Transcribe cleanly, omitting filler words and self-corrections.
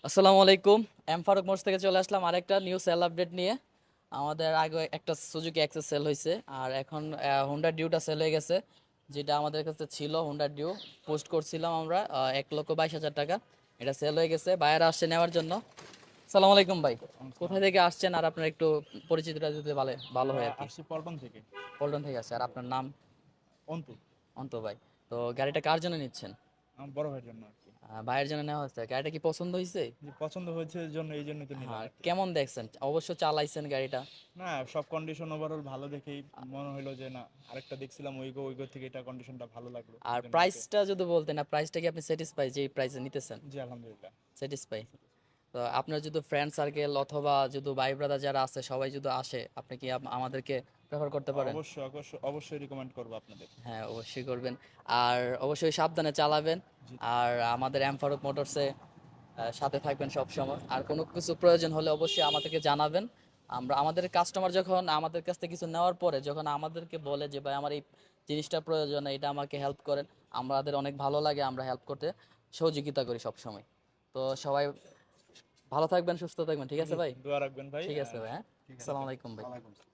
আসসালামু আলাইকুম। ফারুক মোটরস থেকে চলে আসলাম আরেকটা নিউ সেল আপডেট নিয়ে। আমাদের আগে একটা সুজুকি অ্যাক্সেস সেল হয়েছে, আর এখন হোন্ডা ডিউটা সেল হয়ে গেছে। যেটা আমাদের কাছে ছিল হোন্ডা ডিউ, পোস্ট করছিলাম আমরা 1,22,000 টাকা। এটা সেল হয়ে গেছে, বায়ার আসছে নেওয়ার জন্য। সালাম আলাইকুম ভাই, আসসালাম। কোথায় থেকে আসছেন আর আপনার একটু পরিচিতিটা দিতে ভালো ভালো আমরা হয় আর কি। আসছি পল্টন থেকে। পল্টন থেকে আসছে, আর আপনার নাম? অন্তু। অন্ত ভাই। তো গাড়িটা কার জন্য নিচ্ছেন? আমার বড় ভাইয়ের জন্য আর কি। ভাইয়ের জন্য নেওয়া হচ্ছে। গাড়িটা কি পছন্দ হয়েছে? যে পছন্দ হয়েছে এর জন্য এই জন্যই তো নিলাম হ্যাঁ, আর কি। কেমন দেখছেন? অবশ্য চালাইছেন গাড়িটা। না, সব কন্ডিশন ওভারঅল ভালো দেখেই মনে হলো যে না, আরেকটা দেখছিলাম উইগো থেকে এটা কন্ডিশনটা ভালো লাগলো আর এই জন্য ওকে। প্রাইসটা যদি বলতেন, না প্রাইসটা কি আপনি স্যাটিসফাই যে প্রাইসে নিতেছেন? জি আলহামদুলিল্লাহ। স্যাটিসফাই। তো আপনার যদি ফ্রেন্ড সার্কেল অথবা যদি ভাই ব্রাদার যারা আছে সবাই যদি আসে, আপনি কি আমাদেরকে প্রেফার করতে পারেন? অবশ্যই অবশ্যই অবশ্যই রিকমেন্ড করবো আপনাদের। হ্যাঁ, অবশ্যই করবেন। আর অবশ্যই সাবধানে চালাবেন। জি। আর আমাদের ফারুক মোটরসে সাথে থাকবেন সব সময়। আর কোনো কিছু প্রয়োজন হলে অবশ্যই আমাদেরকে জানাবেন। আমরা আমাদের কাস্টমার যখন আমাদের কাছ থেকে কিছু নেওয়ার পরে যখন আমাদেরকে বলে যে ভাই আমার এই জিনিসটা প্রয়োজন, এটা আমাকে হেল্প করেন, আমাদের অনেক ভালো লাগে, আমরা হেল্প করতে সহযোগিতা করি সব সময়। তো সবাই ভালো থাকবেন, সুস্থ থাকবেন, ঠিক ঠিক আছে আছে, ভাই? দোয়া রাখবেন ভাই। ঠিক আছে ভাই, হ্যাঁ। ঠিক আছে আসসালামু ভাই। আলাইকুম ভাই। ওয়ালাইকুম আসসালাম।